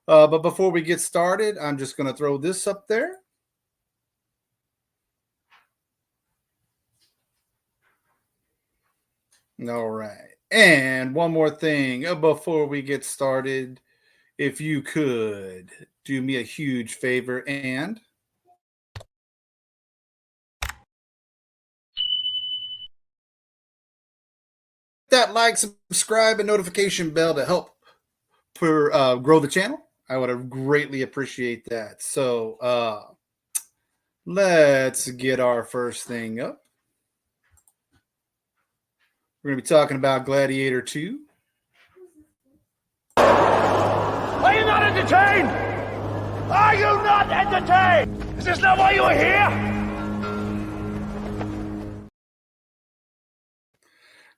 But before we get started, I'm just going to throw this up there. All right. And one more thing before we get started, if you could do me a huge favor and that like, subscribe, and notification bell to help grow the channel. I would greatly appreciate that. So let's get our first thing up. We're going to be talking about Gladiator 2. Are you not entertained? Are you not entertained? Is this not why you are here?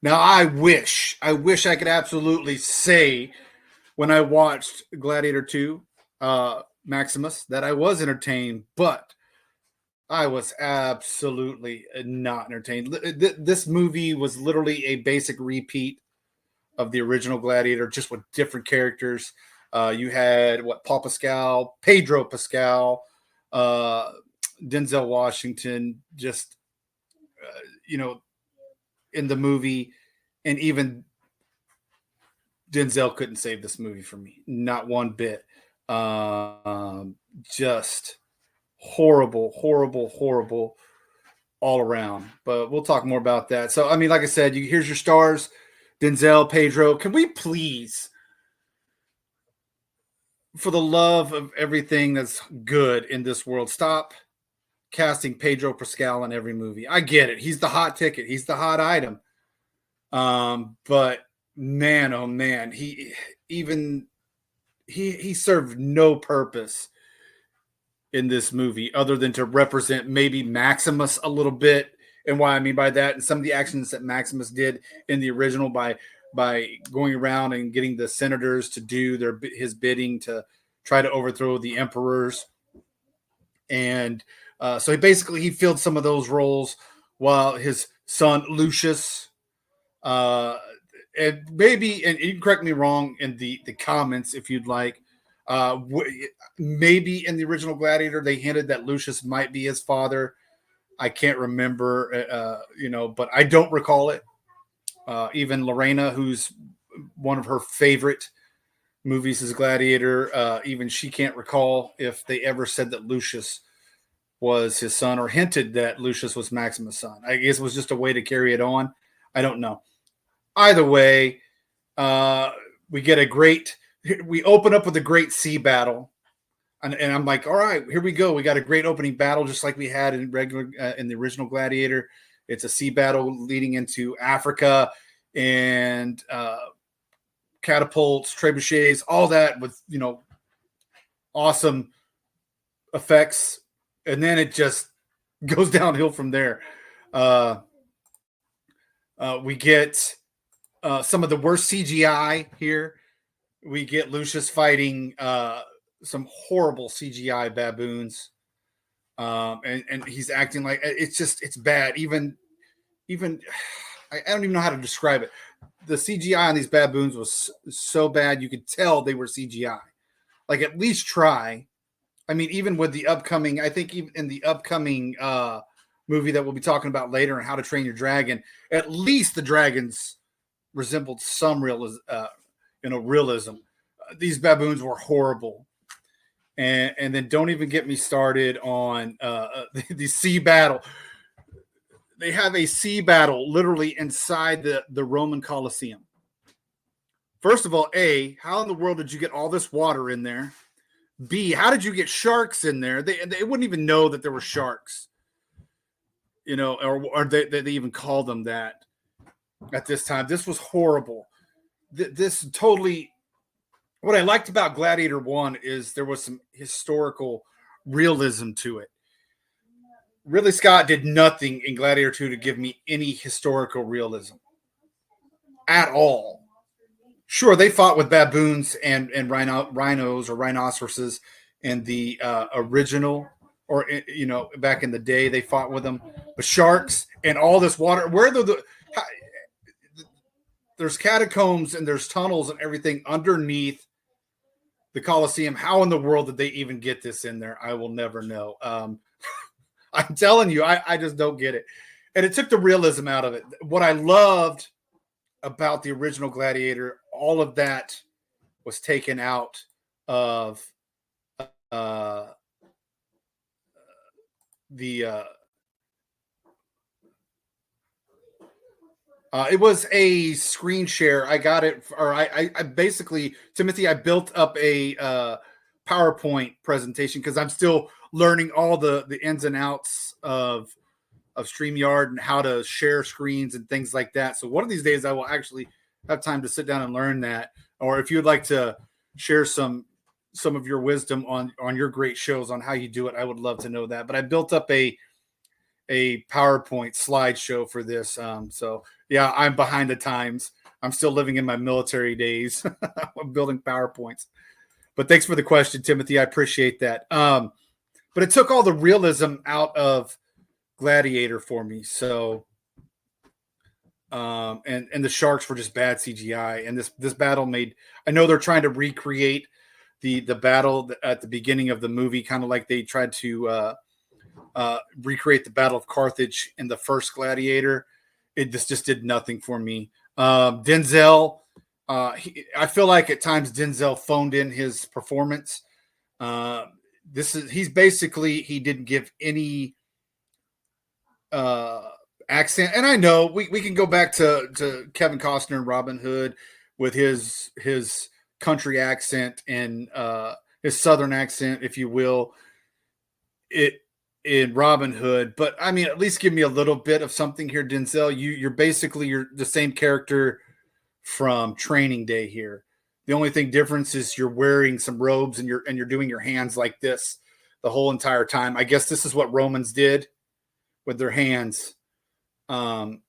Now, I wish I could absolutely say when I watched Gladiator 2, Maximus, that I was entertained, but I was absolutely not entertained. This movie was literally a basic repeat of the original Gladiator, just with different characters. You had Pedro Pascal, Denzel Washington, just in the movie, and even Denzel couldn't save this movie for me, not one bit. Just horrible, horrible, horrible all around. But we'll talk more about that. So, I mean, like I said, here's your stars: Denzel, Pedro. Can we please, for the love of everything that's good in this world, stop casting Pedro Pascal in every movie? I get it; he's the hot ticket, he's the hot item. But man, oh man, he served no purpose in this movie other than to represent maybe Maximus a little bit. And why I mean by that, and some of the actions that Maximus did in the original by going around and getting the senators to do his bidding to try to overthrow the emperors. And so he filled some of those roles, while his son Lucius, and maybe, and you can correct me wrong in the comments if you'd like, maybe in the original Gladiator they hinted that Lucius might be his father. I can't remember, but I don't recall it. Even Lorena, who's one of her favorite movies is Gladiator, even she can't recall if they ever said that Lucius was his son or hinted that Lucius was Maximus' son. I guess it was just a way to carry it on. I don't know. Either way, we open up with a great sea battle. And I'm like, all right, here we go. We got a great opening battle, just like we had in the original Gladiator. It's a sea battle leading into Africa, and catapults, trebuchets, all that with awesome effects, and then it just goes downhill from there. We get some of the worst CGI here. We get Lucius fighting some horrible CGI baboons, and he's acting like it's bad. Even I don't even know how to describe it. The CGI on these baboons was so bad you could tell they were CGI. Like, at least try. I mean, even with the upcoming, I think even in the upcoming movie that we'll be talking about later, and How to Train Your Dragon, at least the dragons resembled some realism. These baboons were horrible. And then don't even get me started on the sea battle. They have a sea battle literally inside the Roman Colosseum. First of all, A, how in the world did you get all this water in there? B, how did you get sharks in there? They wouldn't even know that there were sharks, or they even called them that at this time. This was horrible. This totally. What I liked about Gladiator 1 is there was some historical realism to it. Ridley Scott did nothing in Gladiator 2 to give me any historical realism at all. Sure, they fought with baboons and rhinos or rhinoceroses in the original, or back in the day they fought with them. But sharks and all this water, there's catacombs and there's tunnels and everything underneath the Coliseum. How in the world did they even get this in there? I will never know. I'm telling you, I just don't get it. And it took the realism out of it. What I loved about the original Gladiator, all of that was taken out of uh, the it was a screen share. I got it, or I basically, Timothy, I built up a PowerPoint presentation because I'm still learning all the ins and outs of StreamYard and how to share screens and things like that. So one of these days I will actually have time to sit down and learn that. Or if you'd like to share some of your wisdom on your great shows on how you do it, I would love to know that. But I built up a PowerPoint slideshow for this. So yeah, I'm behind the times. I'm still living in my military days. I'm building PowerPoints. But thanks for the question, Timothy. I appreciate that. But it took all the realism out of Gladiator for me. So and the sharks were just bad CGI. And this battle made, I know they're trying to recreate the battle at the beginning of the movie, kind of like they tried to recreate the Battle of Carthage in the first Gladiator. It just did nothing for me. Denzel, I feel like at times Denzel phoned in his performance. He's basically, he didn't give any accent. And I know we can go back to Kevin Costner and Robin Hood with his country accent and his southern accent, if you will, in Robin Hood. But I mean, at least give me a little bit of something here, Denzel. You're the same character from Training Day here. The only thing difference is you're wearing some robes and you're doing your hands like this the whole entire time. I guess this is what Romans did with their hands. And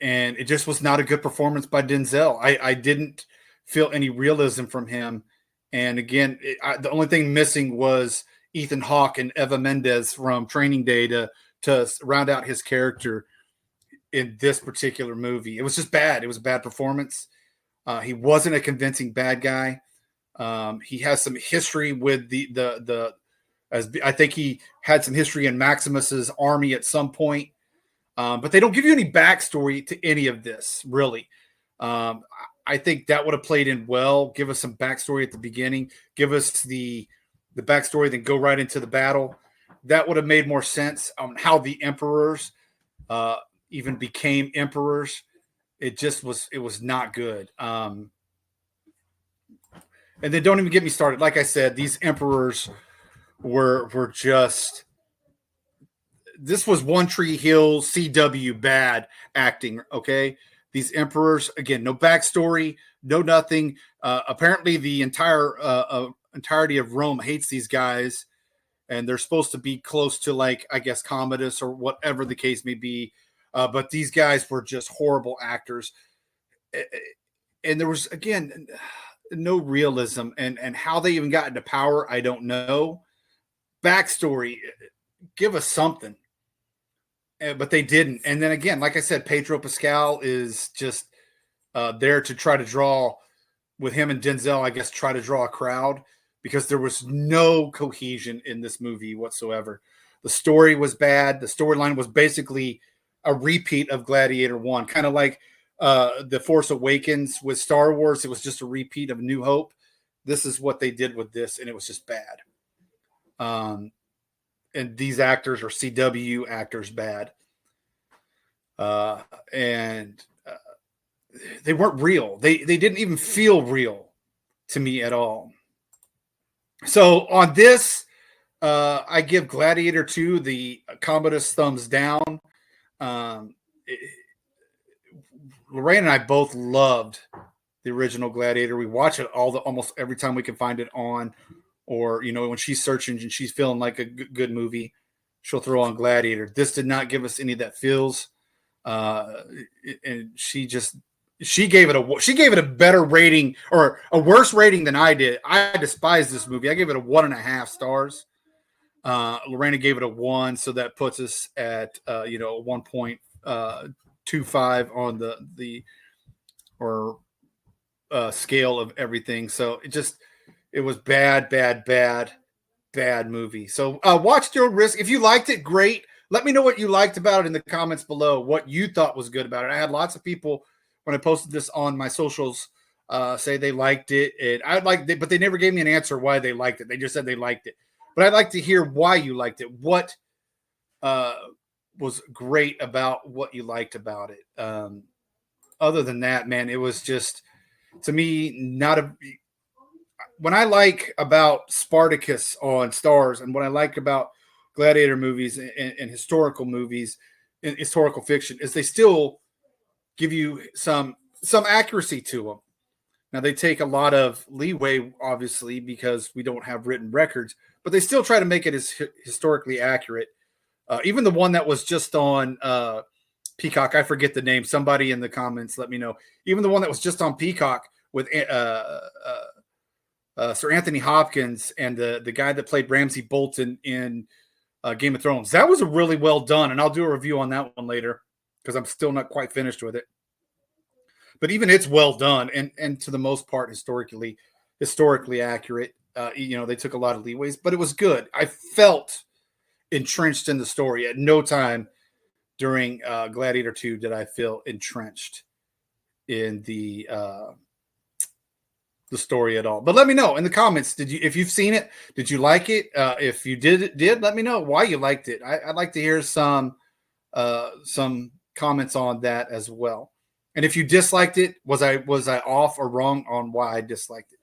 it just was not a good performance by Denzel. I didn't feel any realism from him. And again, the only thing missing was Ethan Hawke and Eva Mendes from Training Day to round out his character in this particular movie. It was just bad. It was a bad performance. He wasn't a convincing bad guy. He has some history with as I think he had some history in Maximus's army at some point. But they don't give you any backstory to any of this, really. I think that would have played in well. Give us some backstory at the beginning. Give us the backstory, then go right into the battle. That would have made more sense on how the emperors even became emperors. It was not good. And then don't even get me started. Like I said, these emperors were just, this was One Tree Hill CW bad acting. Okay. These emperors, again, no backstory, no nothing. Apparently the entirety of Rome hates these guys, and they're supposed to be close to, like, I guess, Commodus or whatever the case may be. But these guys were just horrible actors. And there was, again, no realism, and how they even got into power, I don't know. Backstory, give us something. But they didn't. And then again, like I said, Pedro Pascal is just there to try to draw, with him and Denzel, I guess, try to draw a crowd, because there was no cohesion in this movie whatsoever. The story was bad. The storyline was basically a repeat of Gladiator 1, kind of like The Force Awakens with Star Wars. It was just a repeat of New Hope. This is what they did with this, and it was just bad. And these actors are CW actors bad. And they weren't real. They didn't even feel real to me at all. So on this, I give Gladiator 2 the Commodus thumbs down. Lorraine and I both loved the original Gladiator. We watch it almost every time we can find it on, or, when she's searching and she's feeling like a good movie, she'll throw on Gladiator. This did not give us any of that feels. And she gave it a better rating, or a worse rating than I did. I despise this movie. I gave it a 1.5 stars. Lorena gave it a 1, so that puts us at 1.25 on the scale of everything. So It was bad, bad, bad, bad movie. So watch your risk. If you liked it, great. Let me know what you liked about it in the comments below. What you thought was good about it. I had lots of people when I posted this on my socials say they liked it, and I liked it, but they never gave me an answer why they liked it. They just said they liked it. But I'd like to hear why you liked it. What uh, was great about what you liked about it. Other than that, man, it was just to me not a. When I like about Spartacus on Stars, and what I like about Gladiator movies and historical movies and historical fiction is they still give you some accuracy to them. Now they take a lot of leeway, obviously, because we don't have written records, but they still try to make it as historically accurate. Even the one that was just on Peacock, I forget the name. Somebody in the comments, let me know. Even the one that was just on Peacock with Sir Anthony Hopkins and the guy that played Ramsay Bolton in Game of Thrones. That was a really well done, and I'll do a review on that one later because I'm still not quite finished with it. But even it's well done and to the most part historically accurate. They took a lot of leeways, but it was good. I felt entrenched in the story. At no time during Gladiator 2 did I feel entrenched in the story at all. But let me know in the comments. If you've seen it, did you like it? If you did, let me know why you liked it. I'd like to hear some comments on that as well. And if you disliked it, was I off or wrong on why I disliked it?